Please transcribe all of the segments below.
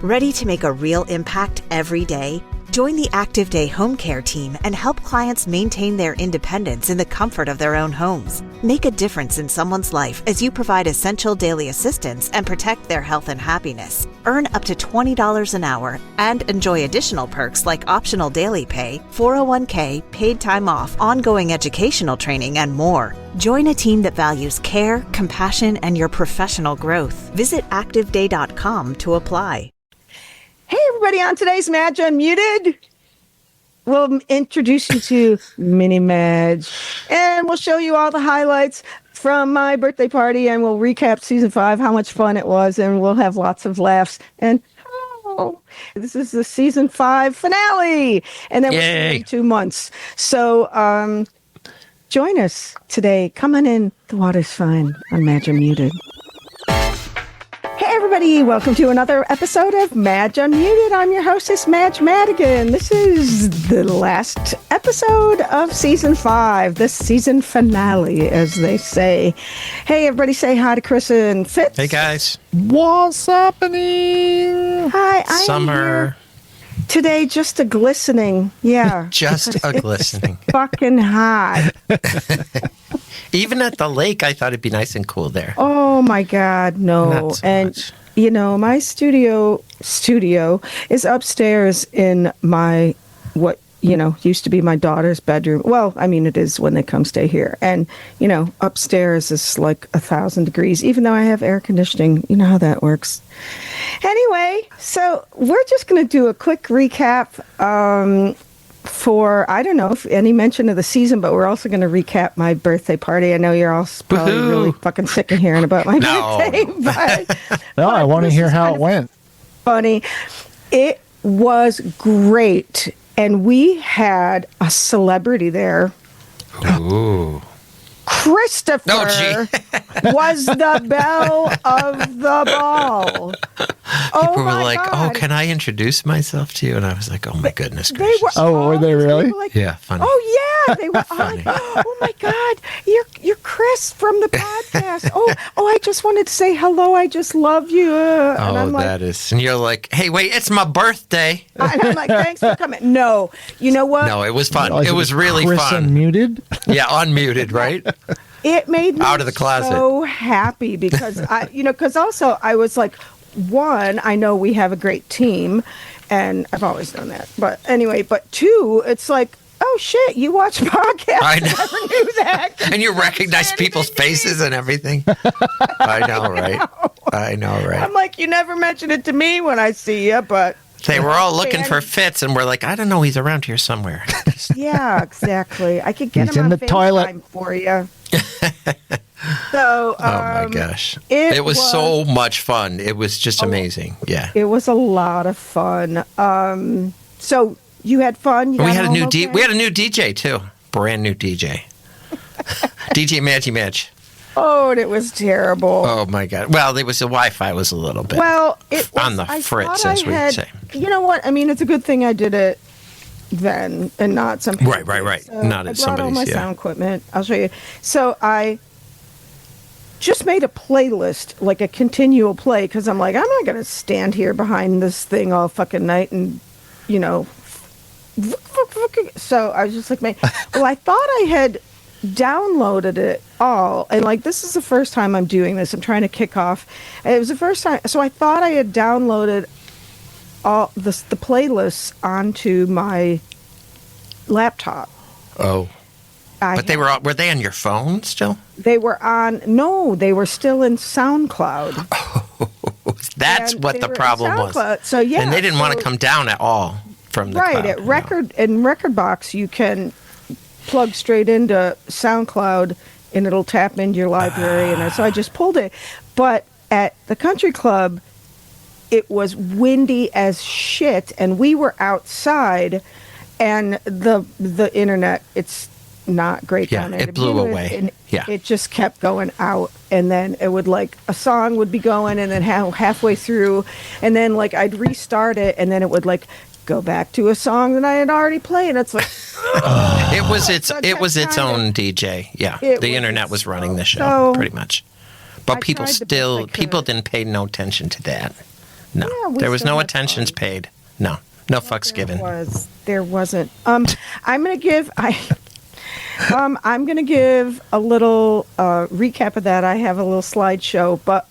Ready to make a real impact every day? Join the Active Day Home Care team and help clients maintain their independence in the comfort of their own homes. Make a difference in someone's life as you provide essential daily assistance and protect their health and happiness. Earn up to $20 an hour and enjoy additional perks like optional daily pay, 401k, paid time off, ongoing educational training, and more. Join a team that values care, compassion, and your professional growth. Visit ActiveDay.com to apply. Hey, everybody, on today's Madge Unmuted, we'll introduce you to Mini Madge, and we'll show you all the highlights from my birthday party, and we'll recap season 5, how much fun it was, and we'll have lots of laughs. And this is the season 5 finale, and then we'll see you in 2 months. So join us today. Come on in. The water's fine on Madge Unmuted. Hey everybody, welcome to another episode of Madge Unmuted. I'm your hostess, Madge Madigan. This is the last episode of season 5, this season finale, as they say. Hey everybody, say hi to Chris and Fitz. Hey guys. What's happening? Hi, I Summer. am here today just a glistening. Yeah. Just a glistening. Fucking hot. Even at the lake, I thought it'd be nice and cool there. Oh my God, no. Not so and much. you know, my studio is upstairs in my what used to be my daughter's bedroom. Well, I mean, it is when they come stay here. And upstairs is like 1,000 degrees, even though I have air conditioning. You know how that works. Anyway, so we're just going to do a quick recap for, I don't know if any mention of the season, but we're also going to recap my birthday party. I know you're all probably really fucking sick of hearing about my birthday, but No, I want to hear how it went. funny. It was great. And we had a celebrity there. Ooh. Christopher was the belle of the ball. People were like, God. "Oh, can I introduce myself to you?" And I was like, "Oh my goodness They gracious!" were, were they really? Like, Yeah, funny. Oh yeah, they were. Funny. Oh my God, you're Chris from the podcast. Oh, I just wanted to say hello. I just love you. And I'm like, that is. And you're like, "Hey, wait, it's my birthday." and I'm like, thanks for coming. No, you know what? No, it was fun. Realize It was really Chris fun. Unmuted? Yeah, unmuted, right? It made me Out of the closet. so happy because because also I was like, one, I know we have a great team, and I've always done that. But anyway, but two, it's like, oh shit, you watch podcasts? I know. never knew that. And you recognize people's faces and everything. I know, right? I know, right? I'm like, you never mention it to me when I see you, but They were all looking for Fitz, and we're like, I don't know, he's around here somewhere. yeah, exactly. I could get He's him in on the toilet. FaceTime for you. So, Oh my gosh. it It was was- so much fun. It was just amazing. Yeah. it was a lot of fun. So you had fun. You We got had a home new okay? we had a new DJ too. Brand new DJ. DJ Maggie Madge. Oh, and it was terrible. Oh my god. Well, there was the Wi-Fi was a little bit Well, it was, on the I fritz, thought as I we had- say. You know what? I mean, it's a good thing I did it then and not some people. Right. So Not I at brought all my somebody's, yeah. sound equipment. I'll show you. So I just made a playlist, like a continual play, because I'm like, I'm not going to stand here behind this thing all fucking night and, So I was just like, well, I thought I had downloaded it all, and like this is the first time I'm doing this. I'm trying to kick off. And it was the first time, so I thought I had downloaded all the playlists onto my laptop. Oh. But they were they on your phone still? They were on. No, they were still in SoundCloud. That's And what they the were in problem was. SoundCloud. So yeah, And they didn't want to so- come down at all from the right cloud. at no. record in Rekordbox you can plug straight into SoundCloud and it'll tap into your library and so I just pulled it. But at the country club it was windy as shit and we were outside and the internet, it's not great Yeah, down there it to blew begin with, away. and Yeah. it just kept going out and then it would like a song would be going and then halfway through and then like I'd restart it and then it would like go back to a song that I had already played. It's like It was So I it was kept its trying to- own DJ. Yeah. It The was internet was running the show so- pretty much. But I people tried the best I could. didn't pay no attention to that. No, Yeah, we there was still no had attentions fun. paid. No fucks given. There wasn't. I'm gonna give I'm gonna give a little recap of that. I have a little slideshow, but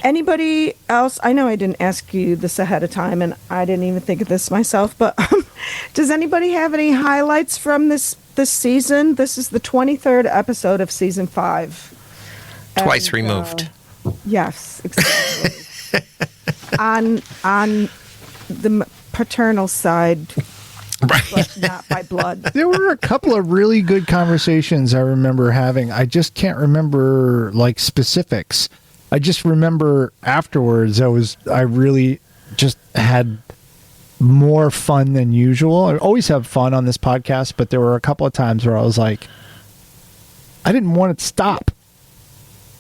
anybody else? I know I didn't ask you this ahead of time, and I didn't even think of this myself. But does anybody have any highlights from this season? This is the 23rd episode of season 5. Twice And, removed. Yes, exactly. on the paternal side, Right. but not by blood. There were a couple of really good conversations I remember having. I just can't remember like specifics. I just remember afterwards I really just had more fun than usual. I always have fun on this podcast, but there were a couple of times where I was like, I didn't want it to stop.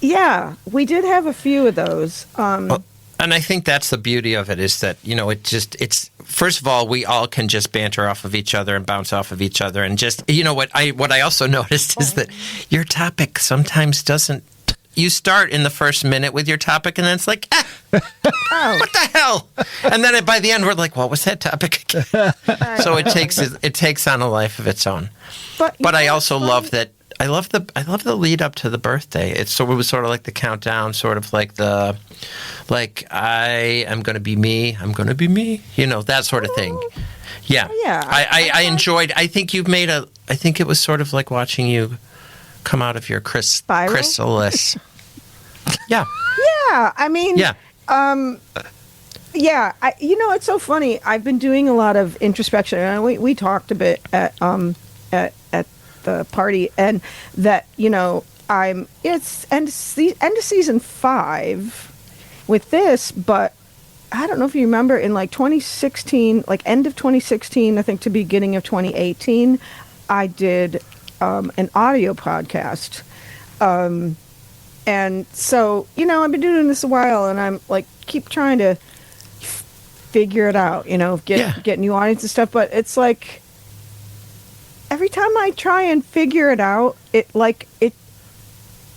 Yeah, we did have a few of those. And I think that's the beauty of it is that, it's first of all, we all can just banter off of each other and bounce off of each other. And just, what I also noticed is that your topic sometimes doesn't, you start in the first minute with your topic and then it's like, what the hell? And then by the end, we're like, what was that topic again? So it takes on a life of its own. But I also love that. I love the lead up to the birthday. It was sort of like the countdown, sort of like I am going to be me. I'm going to be me. That sort of thing. Yeah. Yeah. I enjoyed. I think I think it was sort of like watching you come out of your Spiral? chrysalis. Yeah. Yeah, I mean, Yeah. yeah. It's so funny. I've been doing a lot of introspection, and we talked a bit at the party, and that it's end of season 5 with this, but I don't know if you remember in like 2016, like end of 2016, I think to beginning of 2018, I did an audio podcast. And so, I've been doing this a while, and I'm like, keep trying to figure it out, get new audience and stuff. But it's like, every time I try and figure it out,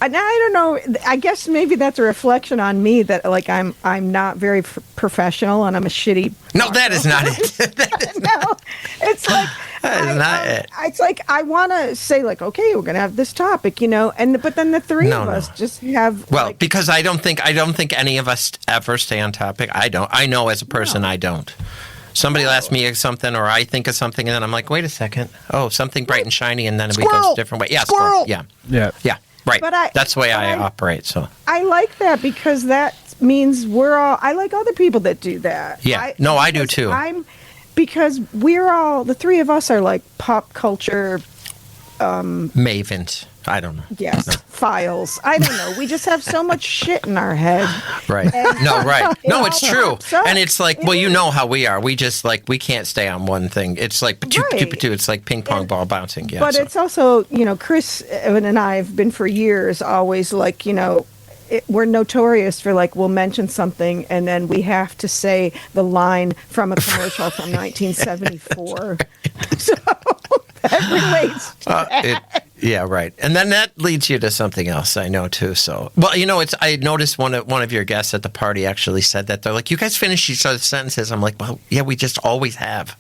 and I don't know, I guess maybe that's a reflection on me that like I'm not very professional and I'm a shitty. No, that is not it. No, it's like that is not it. It's like I want to say like, okay, we're gonna have this topic, but then the three of us just have. Well, because I don't think any of us ever stay on topic. I don't. I know as a person, I don't. Somebody will ask me something, or I think of something, and then I'm like, wait a second. Oh, something bright and shiny, and then it becomes a different way. Yeah, squirrel. Yeah. Right. That's the way I operate. So I like that because that means we're all. I like other people that do that. Yeah. I do too. Because we're all, the three of us are like pop culture mavens. I don't know. Yes, files. I don't know. We just have so much shit in our head. Right. Right. No, it's true. So, and it's like, well, you know how we are. We just like, we can't stay on one thing. It's like, it's like ping pong ball bouncing. Yeah. But it's also, Chris and I have been for years always like, we're notorious for like, we'll mention something and then we have to say the line from a commercial from 1974. So that relates to that. Yeah, right. And then that leads you to something else I know too. So, well, I noticed one of your guests at the party actually said that. They're like, you guys finish each other's sentences. I'm like, well, yeah, we just always have.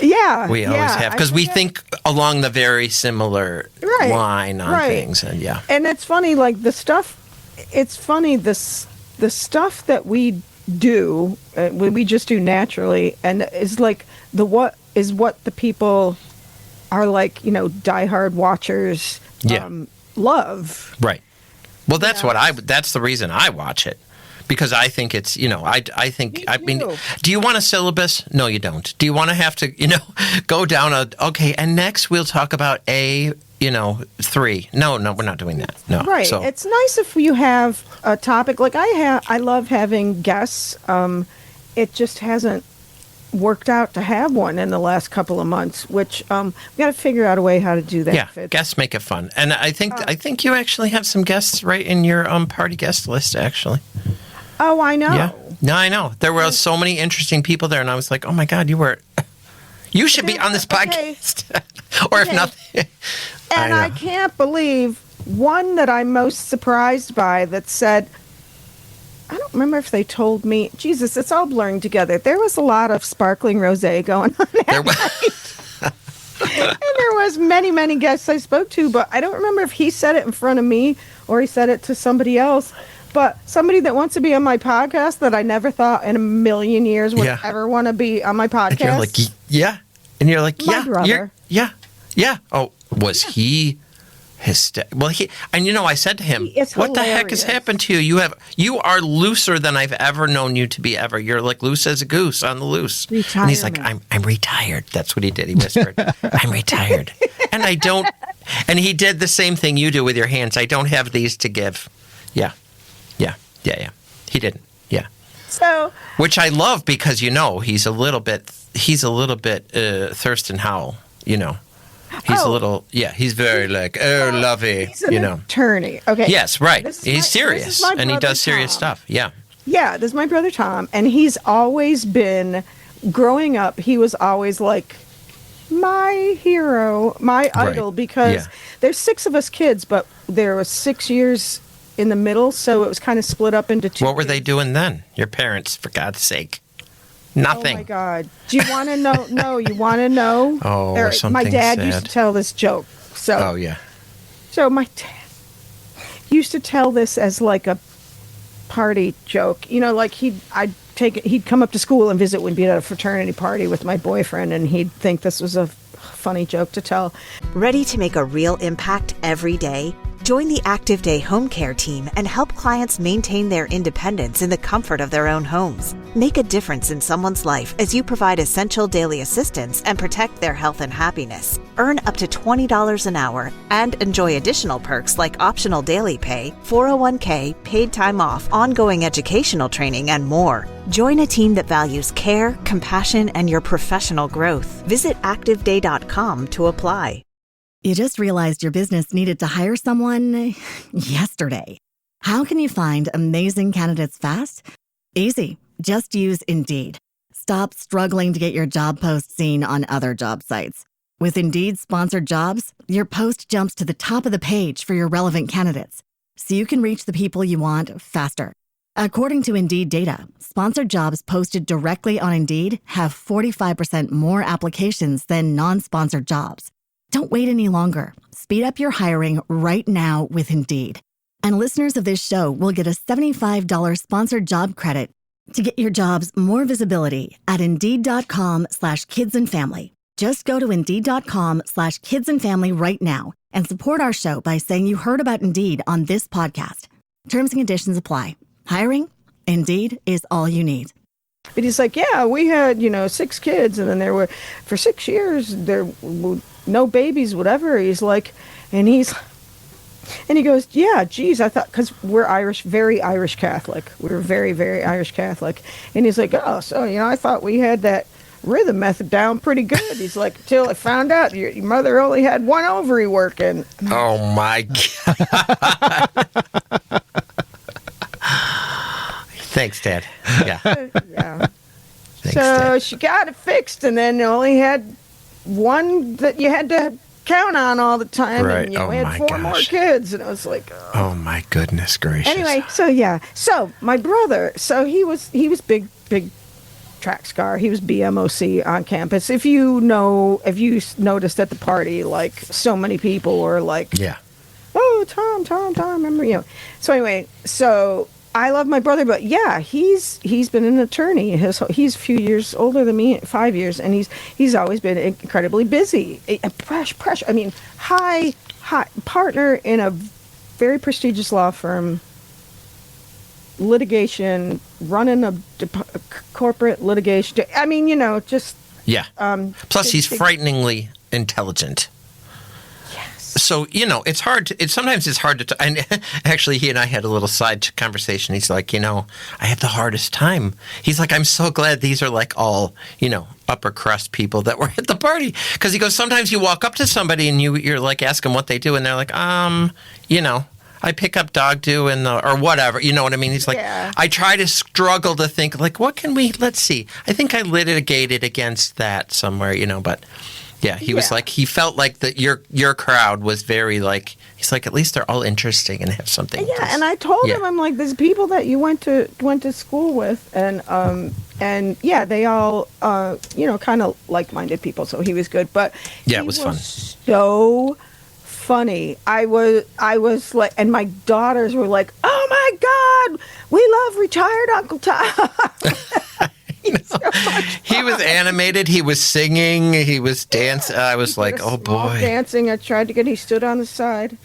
Yeah. We always have. Because we think along the very similar line on things. And yeah. And it's funny, like the stuff that we do, we just do naturally, and is like what the people are like, diehard watchers love. Right. Well, that's that's the reason I watch it. Because I think it's, I mean, do you want a syllabus? No, you don't. Do you want to have to, go down and next we'll talk about 3. No, we're not doing that. No. Right. So. It's nice if you have a topic. Like I love having guests. It just hasn't worked out to have one in the last couple of months, which we got to figure out a way how to do that. Yeah, guests make it fun. And I think you actually have some guests right in your party guest list, actually. Oh, I know. Yeah. No, I know. There were so many interesting people there, and I was like, oh my God, you should be on this podcast. Or if nothing. And I can't believe one that I'm most surprised by that said, I don't remember if they told me. Jesus, it's all blurring together. There was a lot of sparkling rosé going on that night. And there was many guests I spoke to, but I don't remember if he said it in front of me or he said it to somebody else. But somebody that wants to be on my podcast that I never thought in a million years would ever want to be on my podcast. And you're like, yeah. And you're like, My brother. Yeah. Oh, was he well, and I said to him, It's what the heck has hilarious. happened to you? You are looser than I've ever known you to be ever. You're like loose as a goose on the loose. And he's like, I'm retired. That's what he did. He whispered, I'm retired. And I don't, and he did the same thing you do with your hands. I don't have these to give. Yeah. He didn't. Yeah. So, which I love because he's a little bit Thurston Howell. He's a little he's very like lovey. He's an attorney. Okay. Yes, right. This is He's my serious and he brother does serious Tom. stuff. Yeah. Yeah, this is my brother Tom, and he's always been, growing up, he was always like my hero, my idol, because there's 6 of us kids, but there was 6 years in the middle, so it was kind of split up into 2. What were they doing then? Your parents, for God's sake. Nothing. Oh my God! Do you want to know? No, you want to know? Oh, Or something my dad sad. used to tell this joke. So, Oh yeah. So my dad used to tell this as like a party joke. Like he'd come up to school and visit. We'd be at a fraternity party with my boyfriend, and he'd think this was a funny joke to tell. Ready to make a real impact every day? Join the Active Day Home Care team and help clients maintain their independence in the comfort of their own homes. Make a difference in someone's life as you provide essential daily assistance and protect their health and happiness. Earn up to $20 an hour and enjoy additional perks like optional daily pay, 401k, paid time off, ongoing educational training, and more. Join a team that values care, compassion, and your professional growth. Visit ActiveDay.com to apply. You just realized your business needed to hire someone yesterday. How can you find amazing candidates fast? Easy. Just use Indeed. Stop struggling to get your job post seen on other job sites. With Indeed sponsored jobs, your post jumps to the top of the page for your relevant candidates, so you can reach the people you want faster. According to Indeed data, sponsored jobs posted directly on Indeed have 45% more applications than non-sponsored jobs. Don't wait any longer. Speed up your hiring right now with Indeed. And listeners of this show will get a $75 sponsored job credit to get your jobs more visibility at Indeed.com/kidsandfamily. Just go to Indeed.com/kidsandfamily right now and support our show by saying you heard about Indeed on this podcast. Terms and conditions apply. Hiring? Indeed is all you need. But he's like, yeah, we had 6 kids, and then there were for 6 years there were no babies, whatever. He's like, and he goes, yeah, geez, I thought, because we're Irish, very Irish Catholic. We're very, very Irish Catholic. And he's like, oh, so, I thought we had that rhythm method down pretty good. He's like, till I found out your mother only had one ovary working. Oh my God. Thanks, Dad. Yeah. Yeah. Thanks, So Dad. she got it fixed, and then only had one that you had to count on all the time. Right. And you Oh had my 4 more gosh. kids, and I was like, Oh my goodness gracious. Anyway, so my brother, so he was big track star. He was BMOC on campus. If you noticed at the party, like so many people were like, Yeah. oh, Tom, remember. So anyway, so I love my brother, but yeah, he's been an attorney. He's a few years older than me, 5 years, and he's always been incredibly busy. Pressure. I mean, high partner in a very prestigious law firm, litigation, running a corporate litigation. I mean, just Yeah. Plus, he's big- frighteningly intelligent. So, sometimes it's hard to, and actually he and I had a little side conversation. He's like, I have the hardest time. He's like, I'm so glad these are like all, upper crust people that were at the party. Because he goes, sometimes you walk up to somebody and you're like, ask them what they do. And they're like, I pick up dog do or whatever. You know what I mean? He's like, Yeah. I try to struggle to think like, let's see. I think I litigated against that somewhere, but Yeah, he was Yeah. like, he felt like that your crowd was very like, he's like, at least they're all interesting and have something. Yeah, to and I told yeah. him, I'm like, there's people that you went to school with, and yeah, they all kind of like-minded people, so he was good. But Yeah, it he was fun. so funny. I was like, and my daughters were like, oh my God, we love retired Uncle Tom. He's so much He was animated. He was singing. He was dancing. I was like, did a oh small boy. dancing. I tried to get. He stood on the side.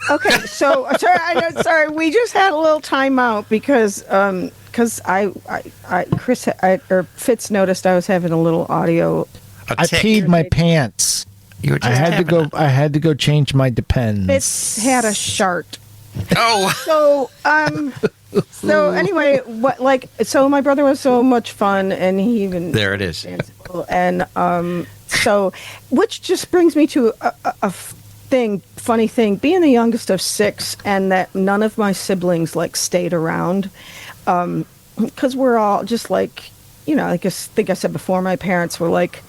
Okay, so sorry. We just had a little timeout because Fitz noticed I was having a little audio. I peed my pants. You were I just had to having go. I had to go change my Depends. Fitz had a shart. Oh, So anyway, so my brother was so much fun, and he even there it is. and so which just brings me to a funny thing, being the youngest of 6, and that none of my siblings stayed around, because we're all just like, I think I said before, my parents were like,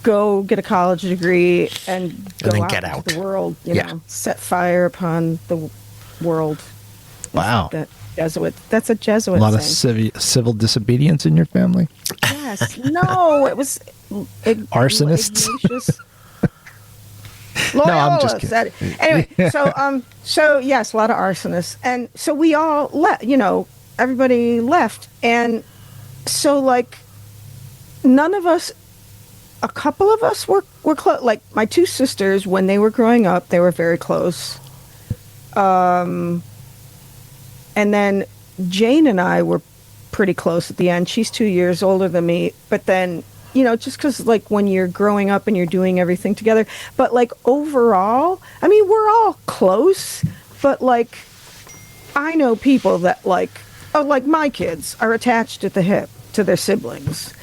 go get a college degree and go then out get into out. the world, Yeah. set fire upon the world. Wow. That's a Jesuit A lot of saying. civil disobedience in your family. Yes. No, it was Arsonists? Ignatius. No, I'm just Loyola kidding. said it. Anyway, so yes, a lot of arsonists, and so we all left. Everybody left, and so none of us. A couple of us were close. Like my 2 sisters, when they were growing up, they were very close. And then Jane and I were pretty close at the end. She's 2 years older than me, but then, just because when you're growing up and you're doing everything together, but overall, I mean, we're all close, but I know people that my kids are attached at the hip to their siblings.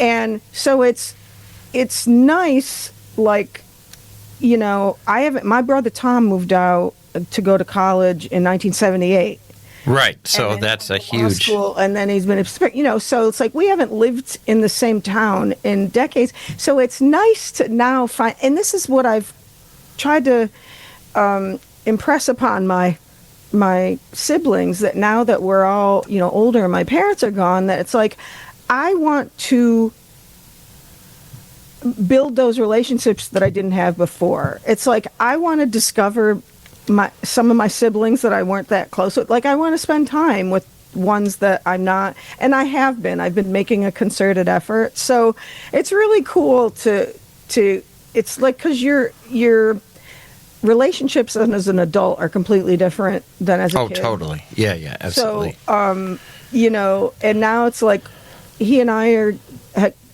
And so it's nice, I haven't, my brother Tom moved out to go to college in 1978. Right. So And then that's a law huge. school, and then he's been, so it's we haven't lived in the same town in decades. So it's nice to now find, and this is what I've tried to impress upon my siblings, that now that we're all, older and my parents are gone, that it's I want to build those relationships that I didn't have before. It's I want to discover some of my siblings that I weren't that close with. I want to spend time with ones that I'm not, and I have been. I've been making a concerted effort. So it's really cool to it's because your relationships as an adult are completely different than as a Oh, kid. totally. Yeah, absolutely. So, and now it's he and I are,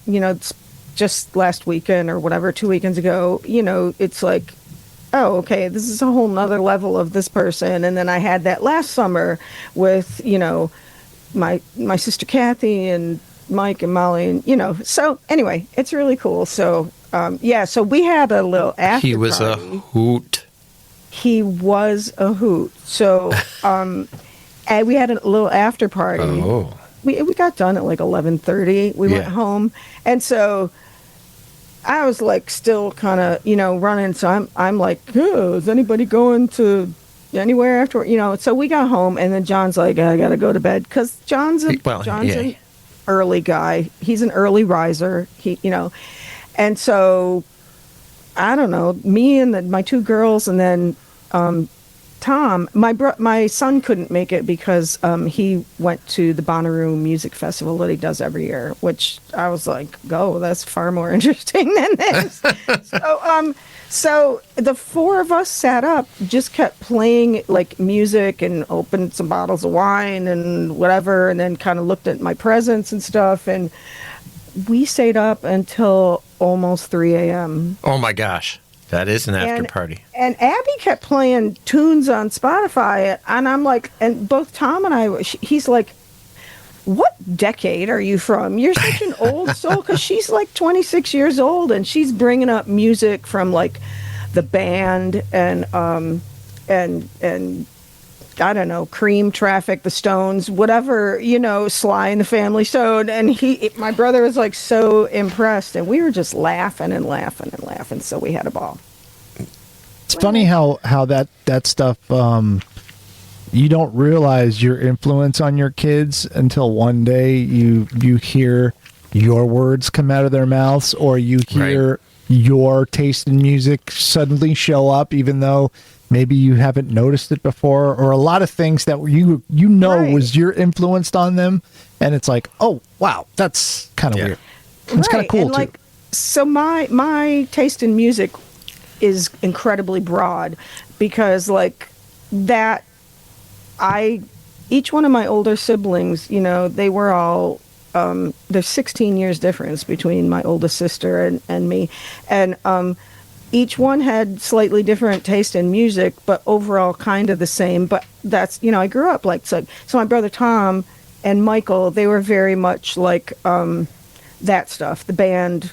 it's just last weekend or whatever, 2 weekends ago, it's oh, okay, this is a whole nother level of this person. And then I had that last summer with, my sister Kathy and Mike and Molly, and, so anyway, it's really cool. So, so we had a little after He was a party. hoot. He was a hoot. So, and we had a little after party. Oh. We got done at 11:30. We went Yeah. home, and so I was still kind of running. So I'm oh, is anybody going to anywhere after? So we got home, and then John's I gotta go to bed, because John's an early guy. He's an early riser. And so I don't know. Me and my 2 girls, and then Tom, my son couldn't make it because he went to the Bonnaroo Music Festival that he does every year, which I was go, that's far more interesting than this. So the 4 of us sat up, just kept playing music and opened some bottles of wine and whatever, and then kind of looked at my presents and stuff, and we stayed up until almost 3 a.m. Oh my gosh. That is an after party. And Abby kept playing tunes on Spotify, and I'm and both Tom and I, he's what decade are you from? You're such an old soul, because she's 26 years old, and she's bringing up music from the band and I don't know, Cream, Traffic, The Stones, whatever, Sly and the Family Stone. And my brother was like so impressed, and we were just laughing and laughing and laughing. So we had a ball. It's funny how that stuff, you don't realize your influence on your kids until one day you hear your words come out of their mouths, or you hear your taste in music suddenly show up, even though maybe you haven't noticed it before, or a lot of things that was your influenced on them, and it's like, oh wow, that's kind of weird. It's kind of cool and too. So my taste in music is incredibly broad, because each one of my older siblings, they were all there's 16 years difference between my oldest sister and me, and each one had slightly different taste in music, but overall kind of the same. But that's, I grew up so my brother Tom and Michael, they were very much like that stuff, the band,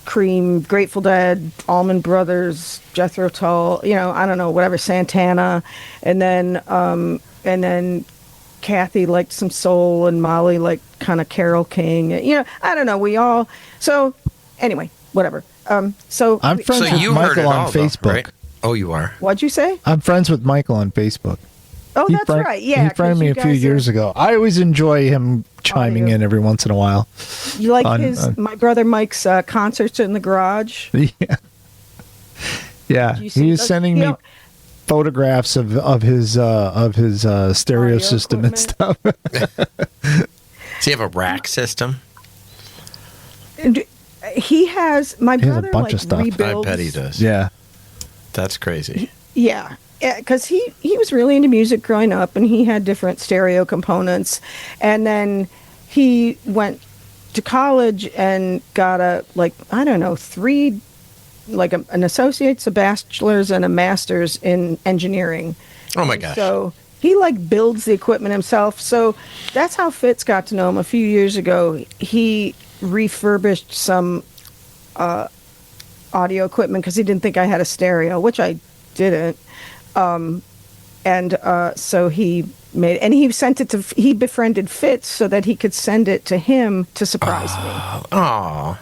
Cream, Grateful Dead, Allman Brothers, Jethro Tull, I don't know, whatever, Santana, and then Kathy liked some soul, and Molly liked kind of Carole King. I don't know. So anyway, whatever. So I'm friends with Michael on Facebook. Though, right? Oh, you are? What'd you say? I'm friends with Michael on Facebook. Oh, that's right. Yeah, he friended me a few years ago. I always enjoy him chiming in every once in a while. You like my brother Mike's concerts in the garage? Yeah. He was sending me photographs of his stereo system and stuff. Does he have a rack system? He has. My brother a bunch of stuff. rebuilds. I bet he does. Yeah. That's crazy. Yeah, because he was really into music growing up, and he had different stereo components. And then he went to college and got an associate's, a bachelor's, and a master's in engineering. Oh my gosh. So he builds the equipment himself. So that's how Fitz got to know him a few years ago. He refurbished some audio equipment because he didn't think I had a stereo, which I didn't. So he made, and he befriended Fitz so that he could send it to him to surprise me. Oh,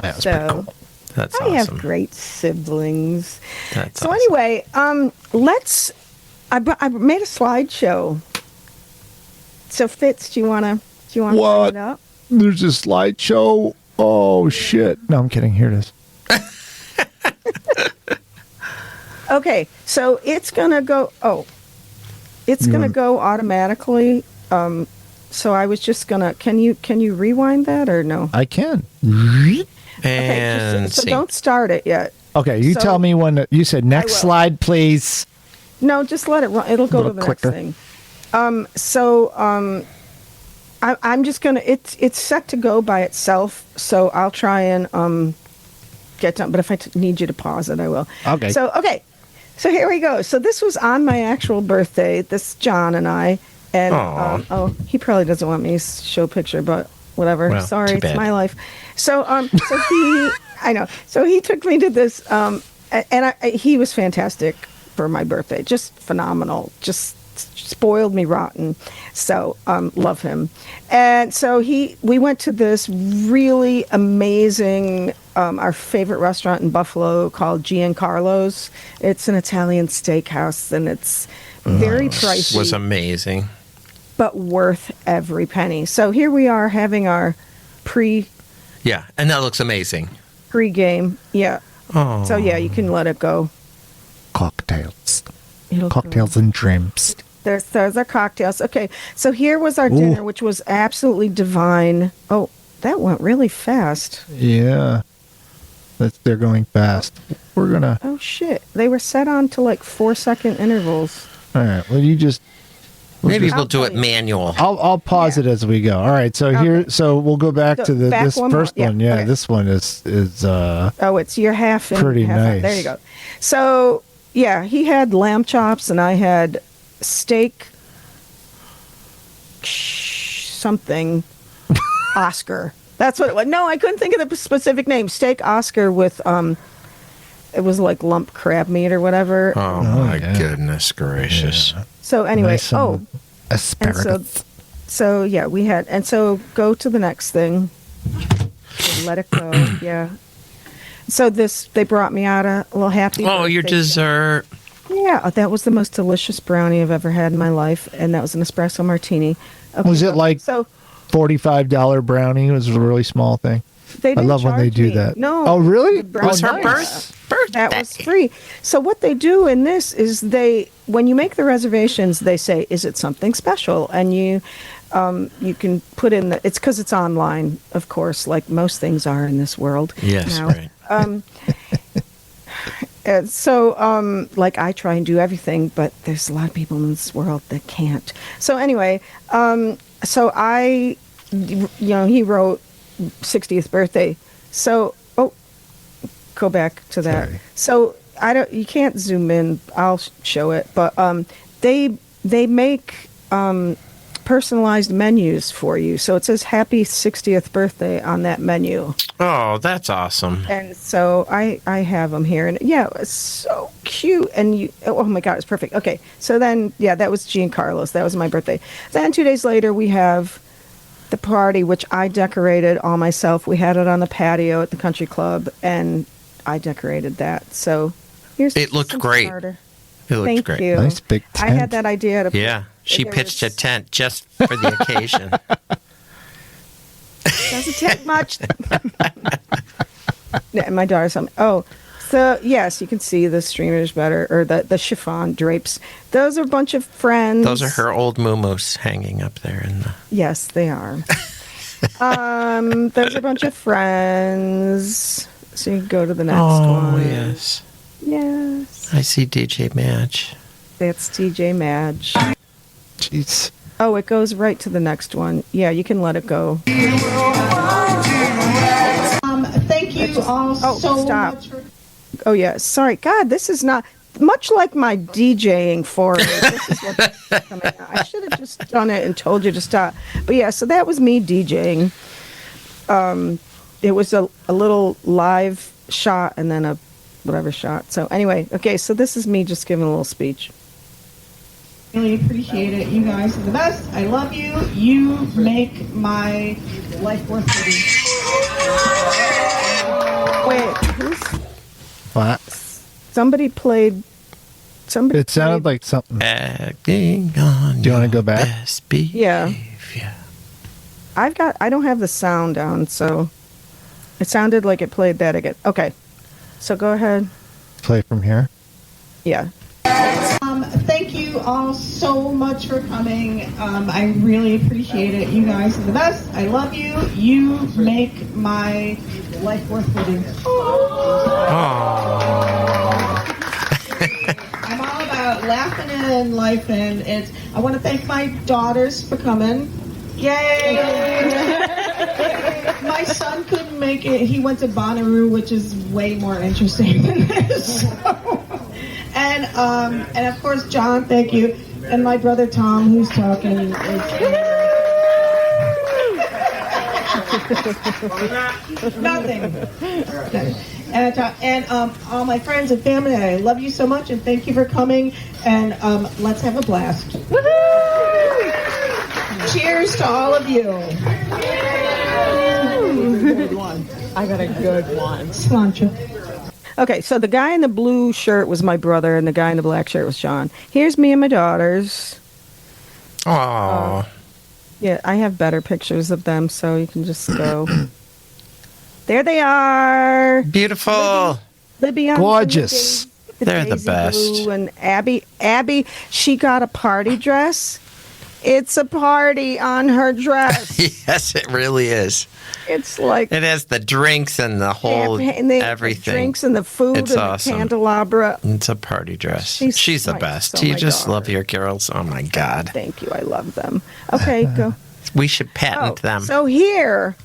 That was pretty cool. That's I awesome. have great siblings. That's so awesome. anyway, I made a slideshow. So Fitz, do you want to bring it up? There's a slideshow. Oh shit! No, I'm kidding. Here it is. Okay, so it's gonna go. Oh, it's gonna go automatically. So I was just gonna. Can you rewind that or no? I can. And so don't start it yet. Okay, you tell me when. You said next will. slide, please. No, just let it run. It'll go to the quicker. next thing. I'm just gonna. It's set to go by itself. So I'll try and get done. But if I need you to pause it, I will. Okay. So here we go. So this was on my actual birthday. This John and I. And he probably doesn't want me to show a picture, but whatever. Well, Sorry, too it's bad. my life. So I know. So he took me to this, he was fantastic for my birthday. Just phenomenal. Just spoiled me rotten. So love him. And so we went to this really amazing, our favorite restaurant in Buffalo called Giancarlo's. It's an Italian steakhouse, and it's very pricey. Was amazing. But worth every penny. So here we are having our Yeah, and that looks amazing. pre-game. Yeah. Oh. So yeah, you can let it go. Cocktails. It'll Cocktails and drinks. There's our cocktails. Okay, so here was our dinner, which was absolutely divine. Oh, that went really fast. Yeah. They're going fast. We're gonna. Oh shit, they were set on to 4-second intervals. All right. Well, you just. Maybe I'll we'll do tell it you. manual. I'll pause it as we go. All right. So here. So we'll go back So to back this one more. first Yeah, one. Yeah. okay. This one is. Oh, it's your half and Pretty half. nice. There you go. So yeah, he had lamb chops and I had steak something Oscar. That's what it was. No, I couldn't think of the specific name. Steak Oscar with it was like lump crab meat or whatever. Oh, my yeah. goodness gracious. So anyway, Nice and asparagus. So yeah, we had, and so go to the next thing. Let it go. Yeah. So they brought me out a little happy. Oh, your birthday. dessert. Yeah, that was the most delicious brownie I've ever had in my life, and that was an espresso martini. Okay, Was it like so? $45 brownie? It was a really small thing. They I didn't love when they charge do me. that. No. Oh, really? the brownie- Was her nice. birthday? That was free. So what they do in this is when you make the reservations, they say, "Is it something special?" And you can put in it's because it's online, of course, like most things are in this world. Yes, now. right. And so, like I try and do everything, but there's a lot of people in this world that can't. So anyway, so he wrote 60th birthday. So, go back to that. Sorry. So you can't zoom in. I'll show it, but they make personalized menus for you. So it says "Happy 60th Birthday" on that menu. Oh, that's awesome. And so I have them here, and yeah, it's so cute. And oh my God, it's perfect. Okay, so then that was Giancarlo's. That was my birthday. Then 2 days later, we have the party, which I decorated all myself. We had it on the patio at the country club, and I decorated that. So here's It looked some great. starter. It looked Thank great. you. Nice big I had tent. that idea to. Yeah, she there pitched a was- tent just for the occasion. Doesn't take much. Yeah, my daughter's home. Oh, so yes, you can see the streamers better, or the chiffon drapes. Those are a bunch of friends. Those are her old muumuus hanging up there in the. Yes, they are. Those are a bunch of friends. So you can go to the next Oh one. yes, Yes. I see DJ Madge. That's TJ Madge. Jeez. Oh, it goes right to the next one. Yeah, you can let it go. Thank you all Oh, so stop. much for Oh, yeah. Sorry. God, this is not much like my DJing for this is what's coming out. I should have just done it and told you to stop. But yeah, so that was me DJing. It was a little live shot and then a whatever shot. So anyway, okay, so this is me just giving a little speech. really appreciate it. You guys are the best. I love you. You make my life worth living. Wait, who's What? somebody played somebody It sounded played- like something. Acting on Do you wanna your go back? best Yeah. behavior. I don't have the sound down, so it sounded like it played that again. Okay. So go ahead. Play from here. Yeah. Thank you all so much for coming. I really appreciate it. You guys are the best. I love you. You make my life worth living. I'm all about laughing and life, and I want to thank my daughters for coming. Yay! My son couldn't make it. He went to Bonnaroo, which is way more interesting than this. And of course, John, thank you, and my brother Tom, who's talking. Nothing. And all my friends and family, I love you so much, and thank you for coming. And let's have a blast. Cheers to all of you. I got a good one. Cilantro. Okay, so the guy in the blue shirt was my brother, and the guy in the black shirt was John. Here's me and my daughters. Oh, Yeah, I have better pictures of them, so you can just go. There they are. beautiful. Libby on Gorgeous. They're the Daisy best. Blue and Abby, she got a party dress. It's a party on her dress. Yes, it really is. It's like It has the drinks and the whole champagne, and the everything. drinks and the food It's and awesome. the candelabra. It's a party dress. She's She's the my- best. so You my just daughter. love your girls. Oh my God. Thank you. I love them. Okay, go. We should patent them. So here,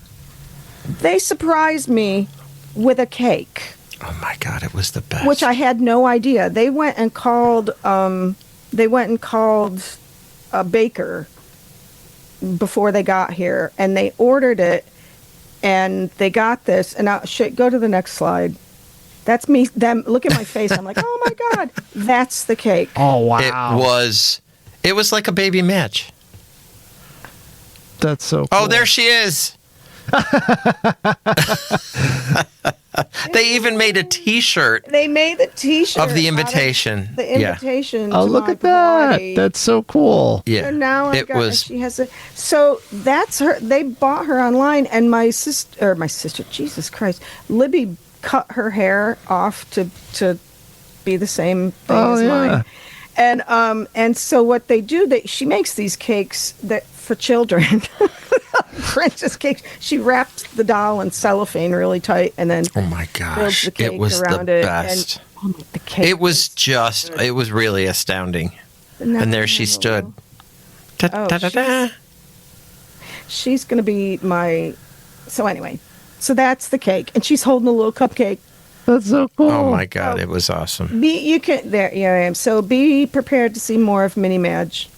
they surprised me with a cake, Oh my God, it was the best. which I had no idea. They went and called. A baker before they got here, and they ordered it, and they got this. And go to the next slide. That's me. Them look at my face. I'm like, oh my God, that's the cake. Oh wow. It was like a baby Madge. That's so cool. Oh, there she is. They even made a T-shirt They made the T-shirt of the out invitation. the invitation. Oh, to look my at that. party. That's so cool. Yeah, And now it was. she has a. So that's her. They bought her online, and my sister, Jesus Christ, Libby cut her hair off to be the same thing Oh, as yeah. mine. And so what they do, she makes these cakes that for children, princess cakes. She wrapped the doll in cellophane really tight, and then Oh my builds gosh, the cake it was around the it. best. And, oh my, the cake. It was really astounding. And there she stood. Da, Oh, da, da, da. She's going to be my. So anyway, so that's the cake, and she's holding a little cupcake. That's so cool. Oh my God, it was awesome. You can there. Yeah, I am. So be prepared to see more of Mini Madge.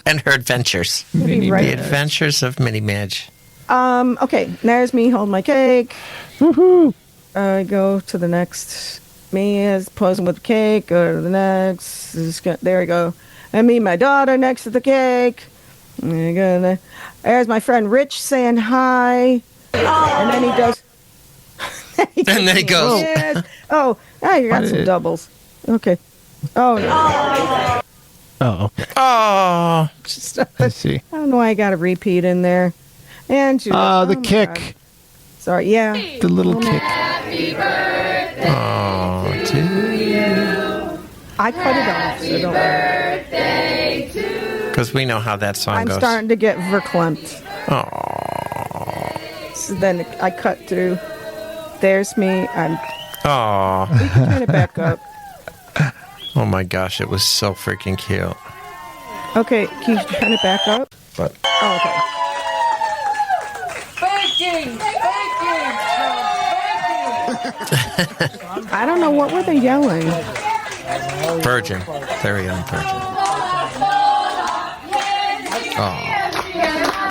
And her adventures. Be right The adventures of Mini Madge. Okay, there's me holding my cake. Woohoo. Go to the next. Me is posing with the cake. Go to the next. There we go. And me, and my daughter next to the cake. There you go. There's my friend Rich saying hi. And then he does. And then he goes. Yes. Oh, now you got some doubles. Okay. Oh, no. Oh, okay. Oh, I see. I don't know why I got a repeat in there. And Judith. The my kick. God. Sorry, yeah. The little kick. oh, dude. I cut it off, so don't worry. Because we know how that song I'm goes. starting to get verklempt. Oh, So then I cut through. There's me. oh, Turn it back up. oh my gosh! It was so freaking cute. Okay, can you turn it back up? But Oh, okay. I don't know, what were they yelling? Virgin, very young Virgin. Oh,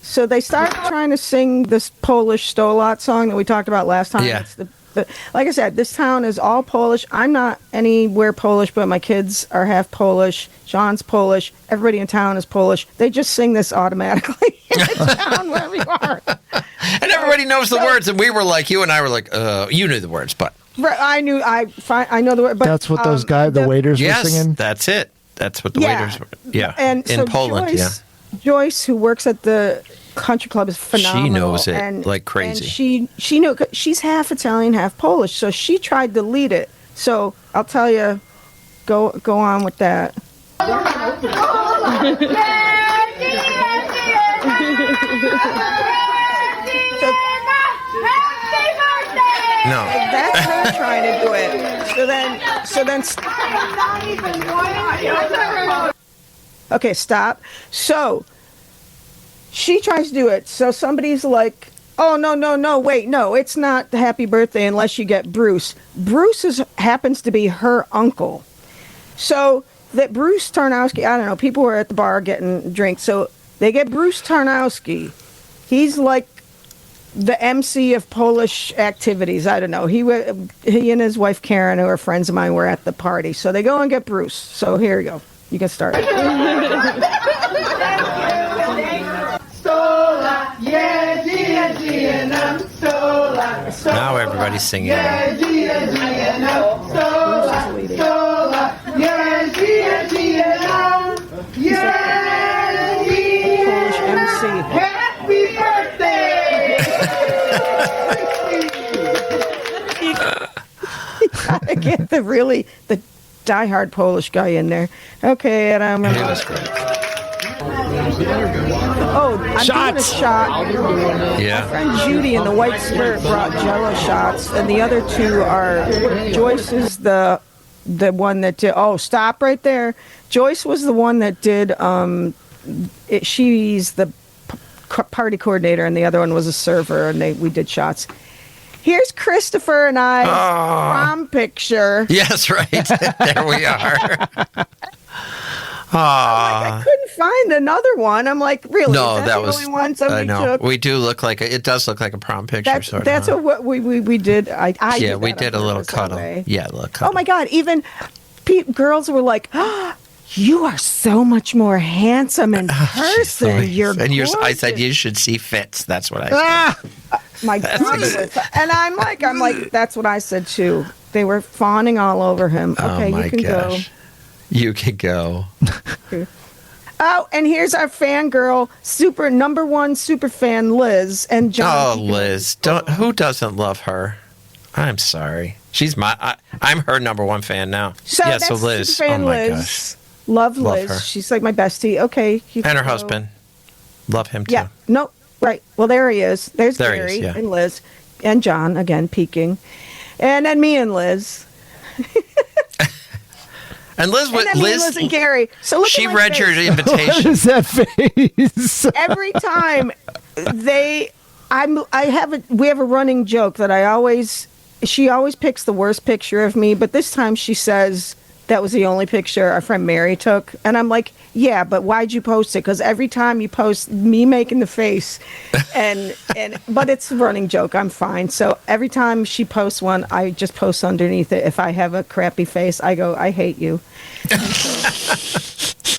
So they start trying to sing this Polish Stolat song that we talked about last time. Yeah. It's like I said, this town is all Polish. I'm not anywhere Polish, but my kids are half Polish. John's Polish. Everybody in town is Polish. They just sing this automatically in the town wherever you are. and everybody knows the words, and we were like, you and I were like, you knew the words, but Right, I know the word. But That's what those guys, the waiters were yes, singing? that's it. That's what the Yeah. waiters were. Yeah, And in so Poland, Joyce, who works at the country club, is phenomenal. She knows it like crazy. And she know she's half Italian, half Polish, so she tried to lead it. So I'll tell you, go on with that. No, That's her trying to do it. Okay, stop. So she tries to do it. So somebody's like, "Oh no, wait, no, it's not the happy birthday unless you get Bruce." Bruce happens to be her uncle. So that Bruce Tarnowski, I don't know, people were at the bar getting drinks, so they get Bruce Tarnowski. He's like the MC of Polish activities. I don't know. He and his wife Karen, who are friends of mine, were at the party. So they go and get Bruce. So here you go. You can start. now everybody's singing. Polish MC. Happy birthday! I get the diehard Polish guy in there. Okay, and I'm It gonna. was great. Oh, I'm doing a shot. Yeah. Friend Judy in the white skirt brought Jello shots, and the other two are Joyce is the one that did. Oh, stop right there. Joyce was the one that did. She's the party coordinator, and the other one was a server, and we did shots. Here's Christopher and I prom picture. Yes, right. There we are. Ah. I couldn't find another one. I'm like, really? No, Is that the was. only one I somebody know. took? We do look like it does look like a prom picture. That's sort of. that's huh? what we did. I Yeah, did we that did on a little purpose cuddle. that way. Yeah, a little cuddle. Oh my God! Even girls were like, oh, "You are so much more handsome in person. You're and I said gorgeous." you should see Fitz. That's what I said. My brother was, and I'm like, that's what I said too. They were fawning all over him. Okay, Oh my you can gosh. You could go. go. Oh, and here's our fangirl, number one super fan, Liz and John. Oh, Liz, who doesn't love her? I'm sorry. She's I'm her number one fan now. So yeah, that's so Liz. super fan Oh my Liz. gosh. Love Love Liz. her. She's like my bestie. Okay, you And can her go. husband. Love him too. Yeah. No. Right. Well, there he is. There's There he Gary is, yeah. and Liz and John again peeking, and then me and Liz. And Liz, And then me and Liz and Gary. So look she at my read your face. What invitation. is that face? Every time we have a running joke that she always picks the worst picture of me, but this time she says that was the only picture our friend Mary took. And I'm like, yeah, but why'd you post it? Because every time you post me making the face but it's a running joke. I'm fine. So every time she posts one, I just post underneath it. If I have a crappy face, I go, I hate you.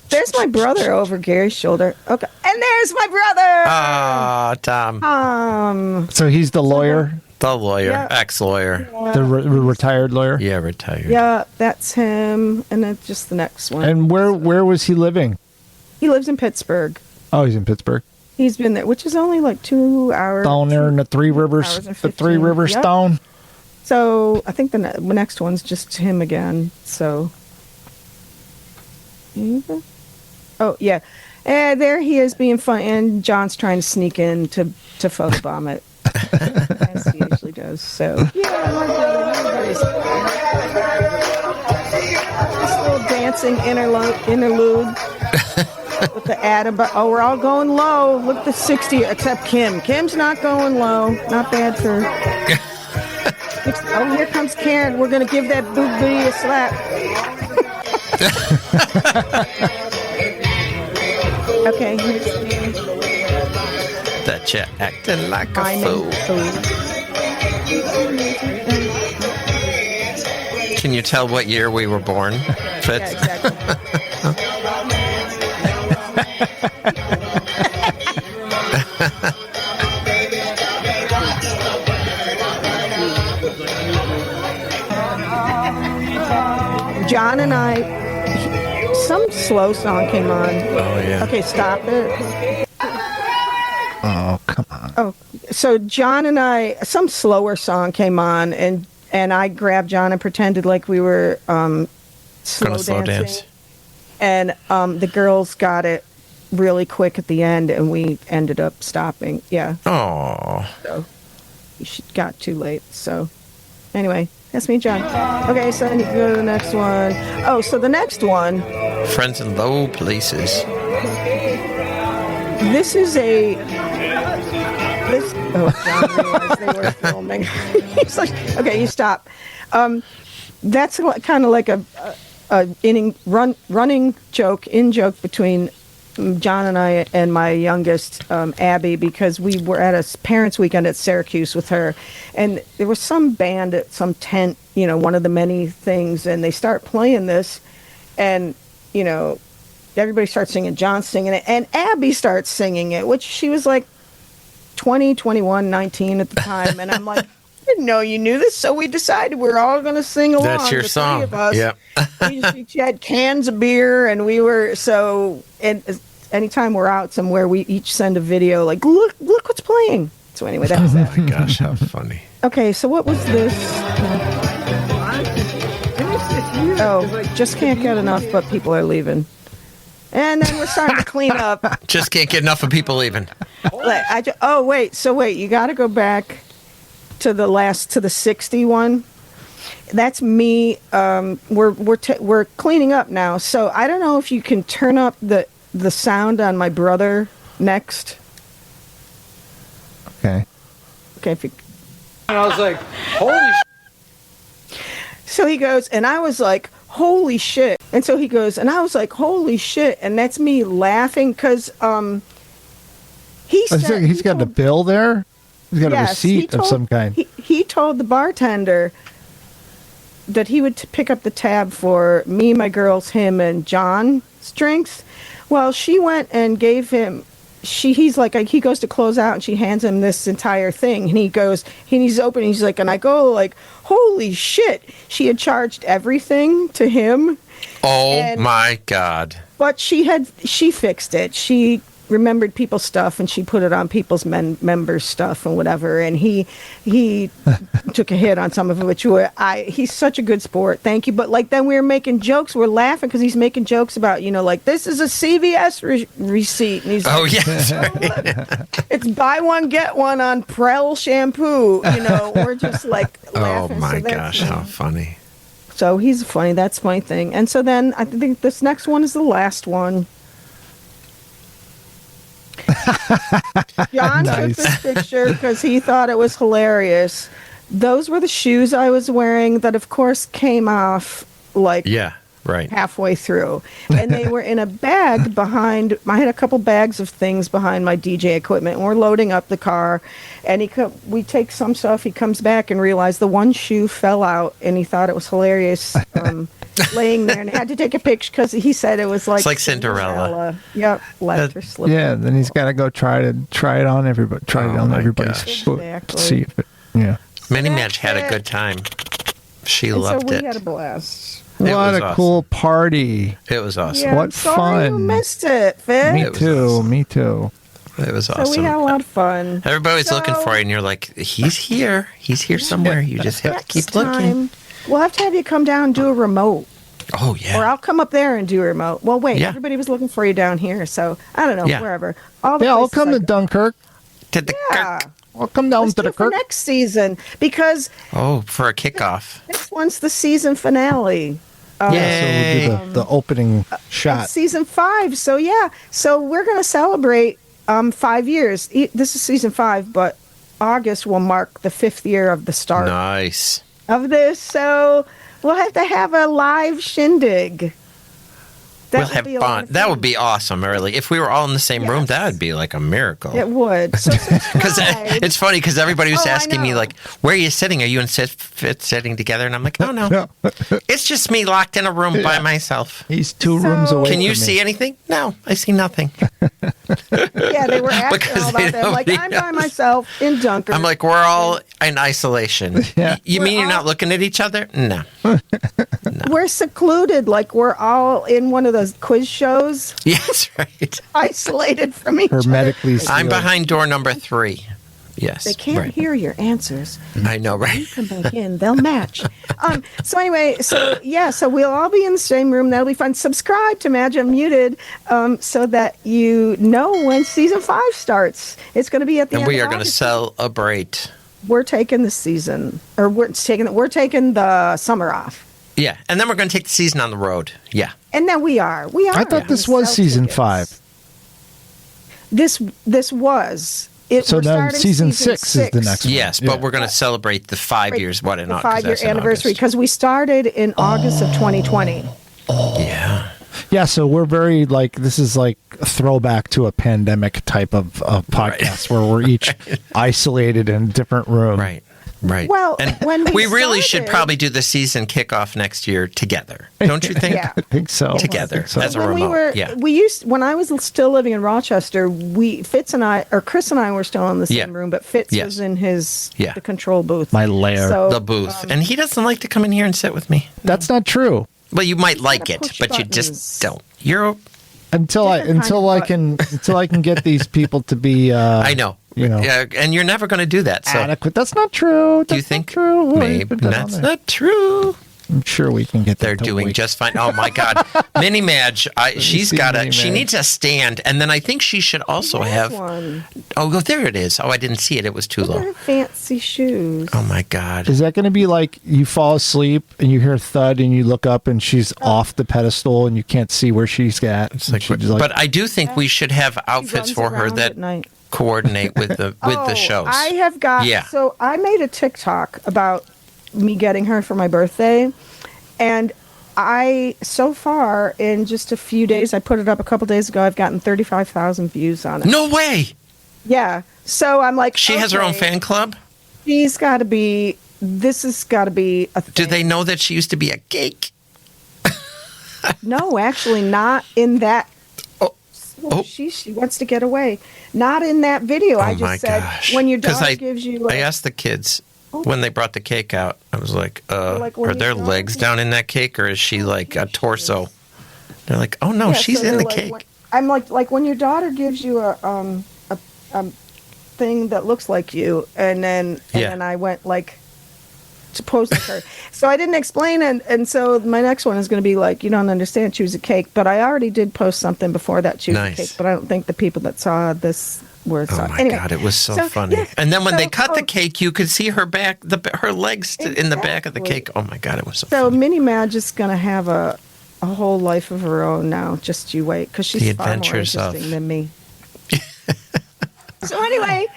There's my brother over Gary's shoulder. Okay. And there's my brother. Ah, Tom. So he's the lawyer, The lawyer. Yeah. Ex-lawyer. the retired lawyer. Yeah, retired. Yeah, that's him. And then just the next one. And where was he living? He lives in Pittsburgh. Oh, he's in Pittsburgh. He's been there, which is only like 2 hours. Down there in the Three Rivers, hours and the Three 15. Rivers Yep. Stone. So I think the next one's just him again. So. Oh, yeah. And there he is being fun. And John's trying to sneak in to photobomb it. As he usually does. So, yeah, my brother, everybody's. This little dancing interlude with the ad about, oh, we're all going low. Look at the 60, except Kim. Kim's not going low. Not bad for. Oh, here comes Karen. We're going to give that booty a slap. Okay, here's That you acting like a I'm fool. in food. Can you tell what year we were born, Fitz? Yeah, exactly. John and I, some slow song came on. Oh, yeah. Okay, stop it. Oh, come on. Oh, so John and I, some slower song came on, and I grabbed John and pretended like we were Gonna slow slow dancing. dance. And the girls got it really quick at the end, and we ended up stopping. Yeah, Oh. so she got too late. So anyway, that's me, John. Okay, so then you can go to the next one. Oh, so the next one. Friends in low places. This is a. Oh, John realized they were filming. He's like, okay, you stop. That's kind of like a running joke between John and I and my youngest, Abby, because we were at a parents' weekend at Syracuse with her, and there was some band at some tent, one of the many things, and they start playing this, and everybody starts singing. John's singing it, and Abby starts singing it, which she was like 20, 21, 19 at the time, and I'm like, I didn't know you knew this, so we decided we're all going to sing along. That's your the song. Three of us. Yep. She had cans of beer, and we were so. And anytime we're out somewhere, we each send a video like, look what's playing. So anyway, that was that. Gosh, how funny. Okay, so what was this? Oh, just can't get enough, but people are leaving. And then we're starting to clean up. Just can't get enough of people leaving. Wait, you got to go back to the 60 one. That's me. We're cleaning up now, so I don't know if you can turn up the sound on my brother next. Okay. Okay, if you. And I was like, holy So he goes, and I was like, holy shit. And so he goes, and I was like, holy shit. And that's me laughing because He's got a bill there? He's got a receipt of some kind. He told the bartender that he would pick up the tab for me, my girls, him, and John's drinks. Well, she went and gave him. He's like, he goes to close out, and she hands him this entire thing, and he's opening. He's like, and I go like, holy shit! She had charged everything to him. Oh my God! But she fixed it. She remembered people's stuff and she put it on people's members' stuff and whatever. And he took a hit on some of it, which he's such a good sport. Thank you. But like then we were making jokes. We're laughing because he's making jokes about, like this is a CVS receipt. And he's like, yes. It's buy one, get one on Prel shampoo. We're just like Oh laughing. my So gosh, how funny. So he's funny. That's my thing. And so then I think this next one is the last one. John took this picture because he thought it was hilarious. Those were the shoes I was wearing that, of course, came off like halfway through. And they were in a bag behind. I had a couple bags of things behind my DJ equipment. And we're loading up the car. And we take some stuff. He comes back and realized the one shoe fell out. And he thought it was hilarious. Laying there and had to take a picture because he said it was like it's like Cinderella. Yep, left her slip. Yeah, then he's got to go try it on everybody. Try it on everybody's foot. Exactly. See if it. Yeah. Mini Match had a good time. She loved so it. We had a blast. What a awesome. Cool party! It was awesome. Yeah, What I'm sorry fun! You missed it, Fitz. Me too. awesome. Me too. It was So awesome. we had a lot of fun. Everybody's looking for you, and you're like, he's here. He's here somewhere. You just have to keep looking. We'll have to have you come down and do a remote. Oh, yeah. Or I'll come up there and do a remote. Well, wait, Yeah. everybody was looking for you down here, so I don't know, Yeah. wherever. All the I'll places come I to go. Dunkirk. To the Yeah. Kirk. I'll come down Let's to do the it for Kirk. next season because Oh, for a kickoff. next one's the season finale. So we'll do the opening shot. It's season 5. So yeah, so we're gonna celebrate 5 years. This is season 5, but August will mark the 5th year of the start Nice. of this. So we'll have to have a live shindig. That We'll would have be a lot fun. of That would be awesome, really. If we were all in the same room, Yes. that would be like a miracle. It would. So Because subscribe. it's funny because everybody was Oh, I asking me know. like, "Where are you sitting? Are you and Fit sitting together?" And I'm like, "Oh no, it's just me locked in a room by myself." He's 2 So- rooms away. Can you from me. see anything? No, I see nothing. Yeah, they were asking Because all they about that. Like, nobody I'm by knows. myself in Dunkirk. I'm like, we're all in isolation. Yeah. You mean We're you're not all- looking at each other? No. we're secluded. Like, we're all in one of those quiz shows, Yes, right. isolated from each other. Hermetically sealed. I'm behind door number 3. Yes. They can't right. hear your answers. I know, right? Come back in. They'll match. So anyway, so we'll all be in the same room. That'll be fun. Subscribe to Madge Unmuted so that you know when season 5 starts. It's going to be at the And end we of are going to August. celebrate. We're taking the season, or we're taking the summer off. Yeah. And then we're going to take the season on the road. Yeah. And then we are. I thought this was season 5. This was. So we're then starting season 6 is the next one. Yes, but we're going to celebrate the 5 years. What in the August? 5-year anniversary because we started in August of 2020. Yeah. Yeah, so we're very this is like a throwback to a pandemic type of podcast where we're each isolated in a different room. Right. Right. Well, and when we really should started- probably do the season kickoff next year together. Don't you think? Yeah. I think so. Together I think so. as a when remote. when I was still living in Rochester, Chris and I were still in the same Yeah. room, but Fitz Yes. was in the control booth. My lair. So, The booth. And he doesn't like to come in here and sit with me. That's not true. Well, you might like gotta it, push but you buttons. just don't. You're Until I can get these people to be I know. You know. Yeah, and you're never going to do that. So adequate. That's not true. do you That's think not true? Why maybe you put that on that's there? not true? I'm sure we can get that They're to doing wake- just fine. Oh my God, Mini Madge, she's see got Mini she Madge. needs a stand, and then I think she should also There's have. one. Oh, there it is. Oh, I didn't see it. It was too Look at low. her fancy shoes. Oh my God. Is that going to be like you fall asleep and you hear a thud and you look up and she's off the pedestal and you can't see where she's at? It's like, And she's like, but I do think we should have She outfits runs for her around that at night. coordinate with the Oh, shows. I have got. Yeah. So I made a TikTok about me getting her for my birthday, and so far in just a few days, I put it up a couple days ago, I've gotten 35,000 views on it. No way. Yeah. So I'm like, She has her own fan club? This has got to be a thing. Do they know that she used to be a cake? No, actually not in that. Oh. She wants to get away. Not in that video. I just said, when your daughter gives you... I asked the kids when they brought the cake out, I was like, when are there your legs daughter- down in that cake, or is she like a torso? They're like, oh no, Yeah, she's so in the they're cake. I'm like when your daughter gives you a thing that looks like you, and then I went like to pose like her. So I didn't explain it, and so my next one is going to be like, you don't understand, choose a cake. But I already did post something before that, choose a cake. But I don't think the people that saw this were saw. Oh my Anyway, God, it was so funny. yeah, and then when so, they cut the cake, you could see her back, her legs in the back of the Exactly. cake. Oh my God, it was so So funny. Minnie Madge is going to have a whole life of her own now. Just you wait, because she's The far more adventures of- interesting than me. So anyway,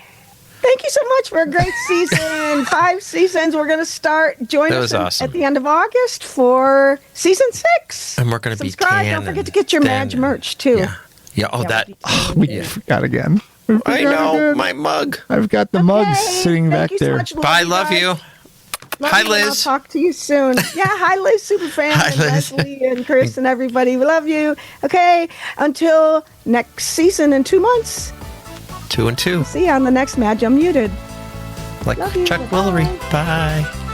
thank you so much for a great season. 5 seasons. We're going to start. Join That us was awesome. at the end of August for season 6. And we're going to be Subscribe. tan Don't forget and to get your thin Madge and- merch too. Yeah. Yeah. Oh, Yeah, that. we'll be Oh, tan. yeah. Forgot again. I know my mug. I've got the mugs Okay, sitting thank back you so there. much, Bye. Lily. Love you. Love Hi, you, and I'll Liz. talk to you soon. Yeah, hi, Liz, Superfan, Hi, and Liz. Leslie, and Chris, and everybody. We love you. Okay, until next season in 2 months. 2 and 2, See you on the next Madge Unmuted. like Love you. Chuck Bye. Willery. Bye.